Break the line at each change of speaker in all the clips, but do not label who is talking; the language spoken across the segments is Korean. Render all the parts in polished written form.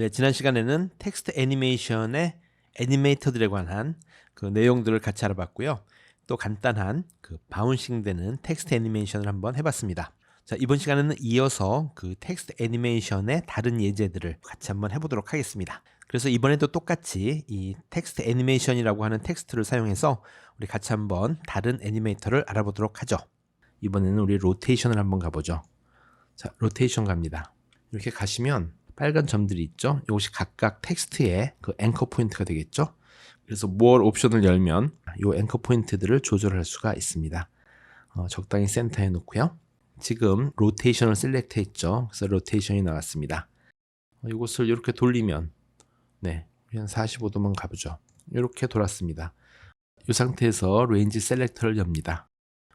네, 지난 시간에는 텍스트 애니메이션의 애니메이터들에 관한 그 내용들을 같이 알아봤고요. 또 간단한 그 바운싱 되는 텍스트 애니메이션을 한번 해봤습니다. 자, 이번 시간에는 이어서 그 텍스트 애니메이션의 다른 예제들을 같이 한번 해보도록 하겠습니다. 그래서 이번에도 똑같이 이 텍스트 애니메이션이라고 하는 텍스트를 사용해서 우리 같이 한번 다른 애니메이터를 알아보도록 하죠. 이번에는 우리 로테이션을 한번 가보죠. 자, 로테이션 갑니다. 이렇게 가시면 빨간 점들이 있죠. 이것이 각각 텍스트의 그 앵커 포인트가 되겠죠. 그래서 more 옵션을 열면 이 앵커 포인트들을 조절할 수가 있습니다. 적당히 센터에 놓고요. 지금 로테이션을 셀렉트 했죠. 그래서 로테이션이 나왔습니다. 이것을 이렇게 돌리면 네, 한 45도만 가보죠. 이렇게 돌았습니다. 이 상태에서 레인지 셀렉터를 엽니다.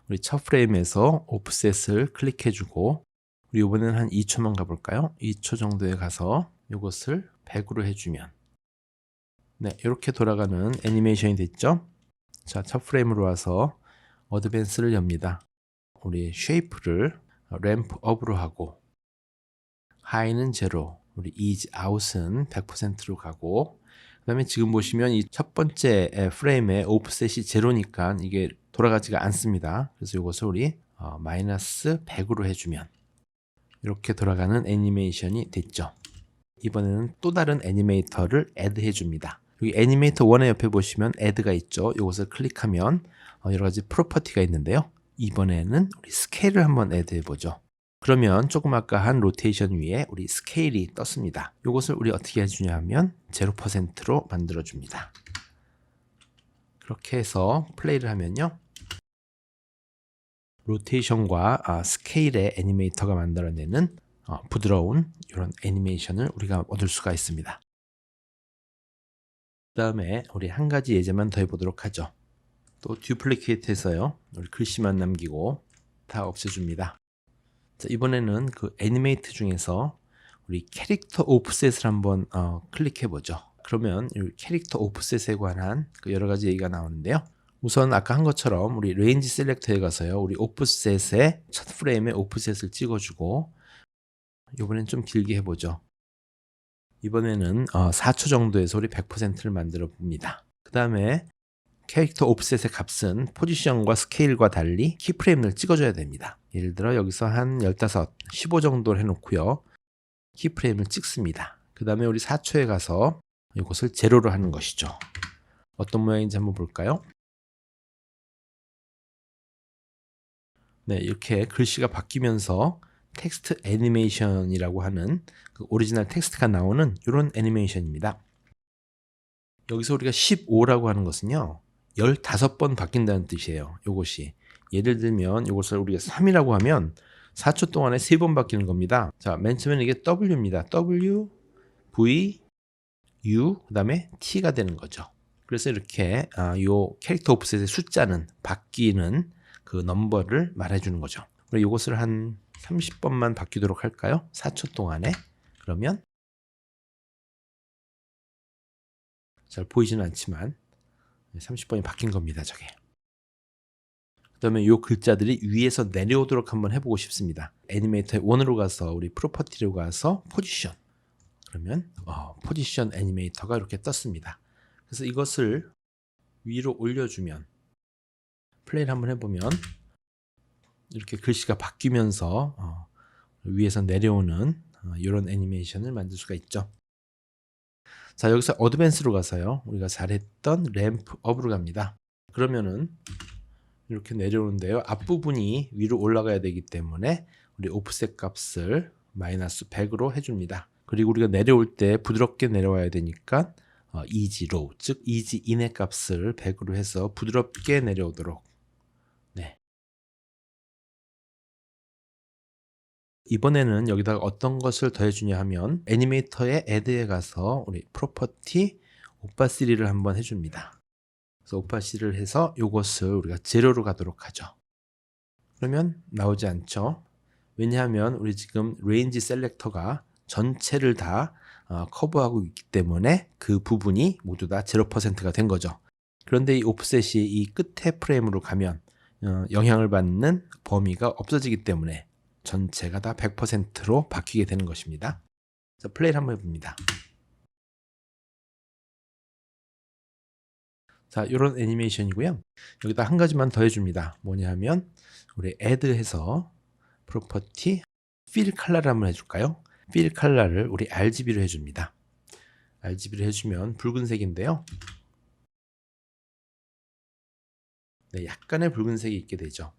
우리 첫 프레임에서 오프셋을 클릭해주고 우리 이번에는 한 2초만 가볼까요? 2초 정도에 가서 이것을 100으로 해주면 네, 이렇게 돌아가는 애니메이션이 됐죠? 자, 첫 프레임으로 와서 어드밴스를 엽니다. 우리 쉐이프를 램프 업으로 하고 하이는 0, 우리 이지 아웃은 100%로 가고 그 다음에 지금 보시면 이 첫 번째 프레임의 오프셋이 0니까 이게 돌아가지가 않습니다. 그래서 이것을 우리 마이너스 100으로 해주면 이렇게 돌아가는 애니메이션이 됐죠. 이번에는 또 다른 애니메이터를 애드 해줍니다. 여기 애니메이터 1의 옆에 보시면 애드가 있죠. 이것을 클릭하면 여러가지 프로퍼티가 있는데요. 이번에는 우리 스케일을 한번 애드 해보죠. 그러면 조금 아까 한 로테이션 위에 우리 스케일이 떴습니다. 이것을 우리 어떻게 해주냐 하면 0%로 만들어줍니다. 그렇게 해서 플레이를 하면요. 로테이션과 스케일의 애니메이터가 만들어내는 부드러운 이런 애니메이션을 우리가 얻을 수가 있습니다. 그 다음에 우리 한 가지 예제만 더 해보도록 하죠. 또 듀플리케이트 해서요. 우리 글씨만 남기고 다 없애줍니다. 자, 이번에는 그 애니메이트 중에서 우리 캐릭터 오프셋을 한번 클릭해보죠. 그러면 이 캐릭터 오프셋에 관한 그 여러 가지 얘기가 나오는데요. 우선 아까 한 것처럼 우리 레인지 셀렉터에 가서요. 우리 오프셋의 첫 프레임에 오프셋을 찍어주고 이번엔 좀 길게 해보죠. 이번에는 4초 정도에서 우리 100%를 만들어 봅니다. 그 다음에 캐릭터 오프셋의 값은 포지션과 스케일과 달리 키프레임을 찍어줘야 됩니다. 예를 들어 여기서 한 15, 15 정도를 해놓고요. 키프레임을 찍습니다. 그 다음에 우리 4초에 가서 이것을 제로로 하는 것이죠. 어떤 모양인지 한번 볼까요? 네, 이렇게 글씨가 바뀌면서 텍스트 애니메이션이라고 하는 그 오리지널 텍스트가 나오는 이런 애니메이션입니다. 여기서 우리가 15라고 하는 것은요. 15번 바뀐다는 뜻이에요. 이것이. 예를 들면 이것을 우리가 3이라고 하면 4초 동안에 3번 바뀌는 겁니다. 자, 맨 처음에는 이게 W입니다. W, V, U, 그 다음에 T가 되는 거죠. 그래서 이렇게 요 캐릭터 오프셋의 숫자는 바뀌는 그 넘버를 말해주는 거죠. 우리 이것을 한 30번만 바뀌도록 할까요? 4초 동안에. 그러면 잘 보이지는 않지만 30번이 바뀐 겁니다. 저게. 그 다음에 이 글자들이 위에서 내려오도록 한번 해보고 싶습니다. 애니메이터의 1으로 가서 우리 프로퍼티로 가서 포지션. 그러면 포지션 애니메이터가 이렇게 떴습니다. 그래서 이것을 위로 올려주면 플레이를 한번 해보면 이렇게 글씨가 바뀌면서 위에서 내려오는 이런 애니메이션을 만들 수가 있죠. 자, 여기서 어드밴스로 가서요. 우리가 잘했던 램프 업으로 갑니다. 그러면은 이렇게 내려오는데요. 앞부분이 위로 올라가야 되기 때문에 우리 오프셋 값을 마이너스 100으로 해줍니다. 그리고 우리가 내려올 때 부드럽게 내려와야 되니까 easy low, 즉 easy in의 값을 100으로 해서 부드럽게 내려오도록. 네. 이번에는 여기다가 어떤 것을 더해주냐 하면 애니메이터의 add에 가서 우리 프로퍼티 오파시티를 한번 해줍니다. 그래서 오파시티를 해서 이것을 우리가 제로로 가도록 하죠. 그러면 나오지 않죠. 왜냐하면 우리 지금 레인지 셀렉터가 전체를 다 커버하고 있기 때문에 그 부분이 모두 다 0%가 된 거죠. 그런데 이 오프셋이 이 끝에 프레임으로 가면 영향을 받는 범위가 없어지기 때문에 전체가 다 100%로 바뀌게 되는 것입니다. 자, 플레이를 한번 해봅니다. 자, 이런 애니메이션이고요. 여기다 한 가지만 더 해줍니다. 뭐냐 하면 우리 add해서 property fill color를 한번 해줄까요? fill color를 우리 RGB로 해줍니다. RGB를 해주면 붉은색인데요. 네, 약간의 붉은색이 있게 되죠.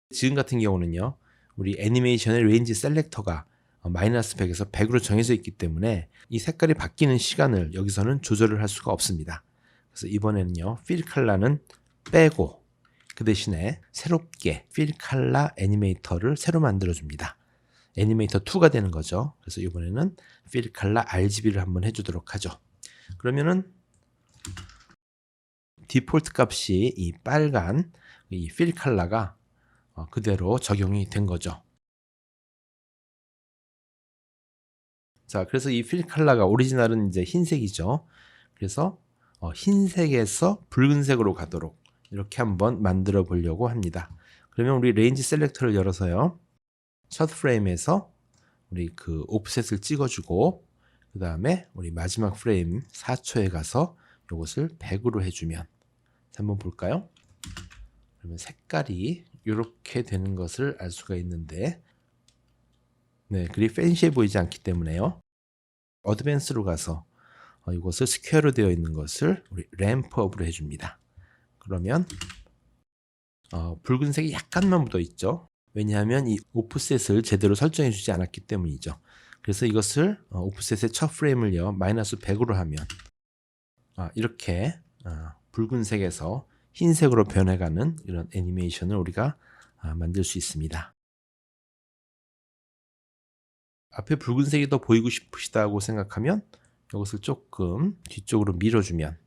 지금 같은 경우는요, 우리 애니메이션의 레인지 셀렉터가 마이너스 100에서 100으로 정해져 있기 때문에 이 색깔이 바뀌는 시간을 여기서는 조절을 할 수가 없습니다. 그래서 이번에는요, fill color는 빼고 그 대신에 새롭게 fill color 애니메이터를 새로 만들어 줍니다. 애니메이터 2가 되는 거죠. 그래서 이번에는 fill color RGB를 한번 해주도록 하죠. 그러면은 디폴트 값이 이 빨간 이 fill color가 그대로 적용이 된 거죠. 자, 그래서 이 fill color가 오리지널은 이제 흰색이죠. 그래서 흰색에서 붉은색으로 가도록 이렇게 한번 만들어 보려고 합니다. 그러면 우리 레인지 셀렉터를 열어서요, 첫 프레임에서 우리 그 오프셋을 찍어주고 그 다음에 우리 마지막 프레임 4초에 가서 이것을 100으로 해주면, 한번 볼까요? 그러면 색깔이 이렇게 되는 것을 알 수가 있는데, 네, 그리 팬시해 보이지 않기 때문에요, 어드밴스로 가서 이것을 스퀘어로 되어 있는 것을 우리 램프업으로 해줍니다. 그러면 붉은색이 약간만 묻어 있죠. 왜냐하면 이 오프셋을 제대로 설정해 주지 않았기 때문이죠. 그래서 이것을 오프셋의 첫 프레임을요, 마이너스 100으로 하면 이렇게 붉은색에서 흰색으로 변해가는 이런 애니메이션을 우리가 만들 수 있습니다. 앞에 붉은색이 더 보이고 싶으시다고 생각하면 이것을 조금 뒤쪽으로 밀어주면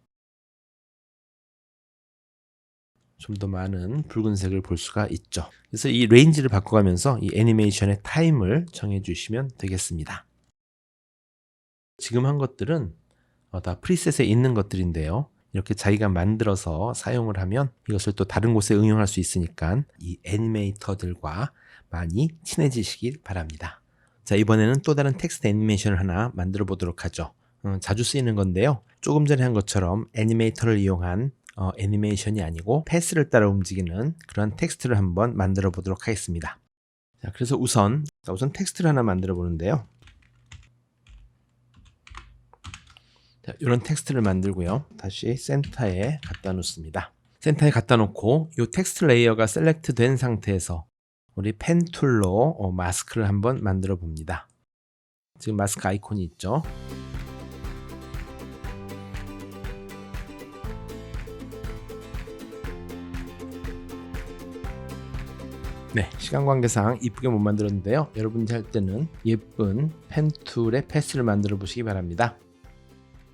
좀 더 많은 붉은색을 볼 수가 있죠. 그래서 이 레인지를 바꿔가면서 이 애니메이션의 타임을 정해 주시면 되겠습니다. 지금 한 것들은 다 프리셋에 있는 것들인데요, 이렇게 자기가 만들어서 사용을 하면 이것을 또 다른 곳에 응용할 수 있으니까 이 애니메이터들과 많이 친해지시길 바랍니다. 자, 이번에는 또 다른 텍스트 애니메이션을 하나 만들어 보도록 하죠. 자주 쓰이는 건데요, 조금 전에 한 것처럼 애니메이터를 이용한 애니메이션이 아니고 패스를 따라 움직이는 그런 텍스트를 한번 만들어 보도록 하겠습니다. 자, 그래서 우선 텍스트를 하나 만들어 보는데요, 자, 이런 텍스트를 만들고요, 다시 센터에 갖다 놓습니다. 센터에 갖다 놓고 이 텍스트 레이어가 셀렉트 된 상태에서 우리 펜 툴로 마스크를 한번 만들어 봅니다. 지금 마스크 아이콘이 있죠. 네, 시간 관계상 이쁘게 못 만들었는데요, 여러분이 할 때는 예쁜 펜 툴의 패스를 만들어 보시기 바랍니다.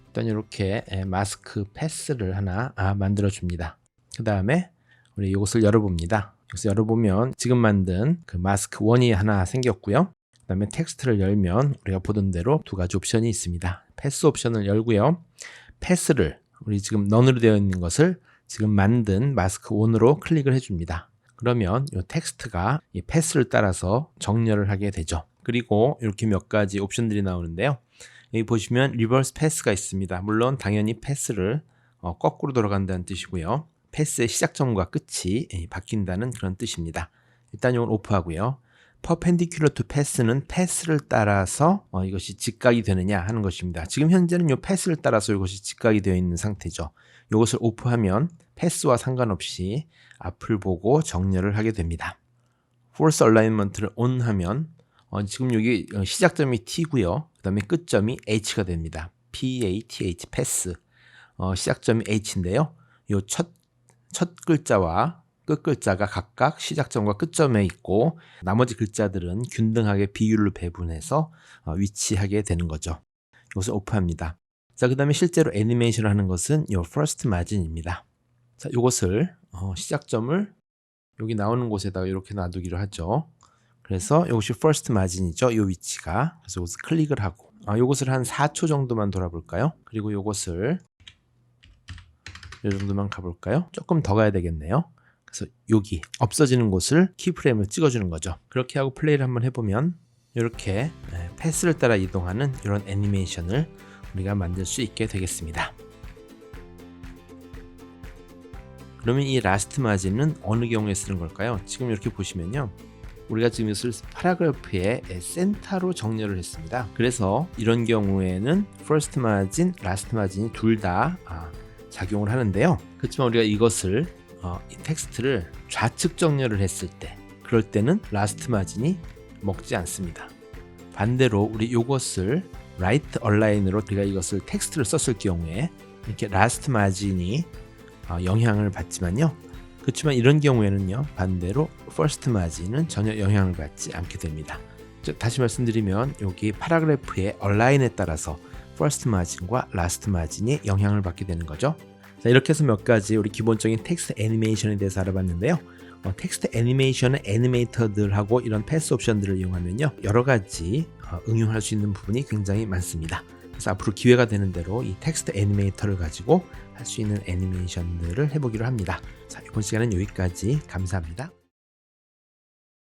일단 이렇게 마스크 패스를 하나 만들어 줍니다. 그 다음에 우리 이것을 열어봅니다. 그래서 열어보면 지금 만든 그 마스크 1이 하나 생겼고요. 그 다음에 텍스트를 열면 우리가 보던 대로 두 가지 옵션이 있습니다. 패스 옵션을 열고요, 패스를 우리 지금 넌으로 되어 있는 것을 지금 만든 마스크 1으로 클릭을 해줍니다. 그러면 이 텍스트가 이 패스를 따라서 정렬을 하게 되죠. 그리고 이렇게 몇 가지 옵션들이 나오는데요, 여기 보시면 리버스 패스가 있습니다. 물론 당연히 패스를 거꾸로 돌아간다는 뜻이고요, 패스의 시작점과 끝이 바뀐다는 그런 뜻입니다. 일단 이건 오프하고요, perpendicular to pass는 패스를 따라서 이것이 직각이 되느냐 하는 것입니다. 지금 현재는 이 패스를 따라서 이것이 직각이 되어 있는 상태죠. 이것을 오프하면 패스와 상관없이 앞을 보고 정렬을 하게 됩니다. force alignment를 on 하면 지금 여기 시작점이 T고요, 그 다음에 끝점이 H가 됩니다. PATH, 패스. 시작점이 H인데요, 이 첫 글자와 끝 글자가 각각 시작점과 끝점에 있고 나머지 글자들은 균등하게 비율로 배분해서 위치하게 되는 거죠. 이것을 오프합니다. 자, 그 다음에 실제로 애니메이션을 하는 것은 이 first margin입니다. 자, 이것을 시작점을 여기 나오는 곳에다가 이렇게 놔두기로 하죠. 그래서 이것이 first margin이죠, 이 위치가. 그래서 이것을 클릭을 하고 이것을 한 4초 정도만 돌아볼까요? 그리고 이것을 이 정도만 가볼까요? 조금 더 가야 되겠네요. 그래서 여기 없어지는 곳을 키프레임을 찍어주는 거죠. 그렇게 하고 플레이를 한번 해보면 이렇게 패스를 따라 이동하는 이런 애니메이션을 우리가 만들 수 있게 되겠습니다. 그러면 이 라스트 마진은 어느 경우에 쓰는 걸까요? 지금 이렇게 보시면요. 우리가 지금 이것을 파라그래프의 센터로 정렬을 했습니다. 그래서 이런 경우에는 first margin, last margin이 둘 다 작용을 하는데요. 그렇지만 우리가 이것을 이 텍스트를 좌측 정렬을 했을 때, 그럴 때는 last margin이 먹지 않습니다. 반대로 우리 이것을 right align으로 우리가 이것을 텍스트를 썼을 경우에 이렇게 last margin이 영향을 받지만요. 그렇지만 이런 경우에는요, 반대로 first margin은 전혀 영향을 받지 않게 됩니다. 즉 다시 말씀드리면 여기 파라그래프의 얼라인에 따라서 first margin과 last margin이 영향을 받게 되는 거죠. 자, 이렇게 해서 몇 가지 우리 기본적인 텍스트 애니메이션에 대해서 알아봤는데요. 텍스트 애니메이션의 애니메이터들하고 이런 패스 옵션들을 이용하면요, 여러 가지 응용할 수 있는 부분이 굉장히 많습니다. 그래서 앞으로 기회가 되는 대로 이 텍스트 애니메이터를 가지고 할 수 있는 애니메이션들을 해보기로 합니다. 자, 이번 시간은 여기까지. 감사합니다.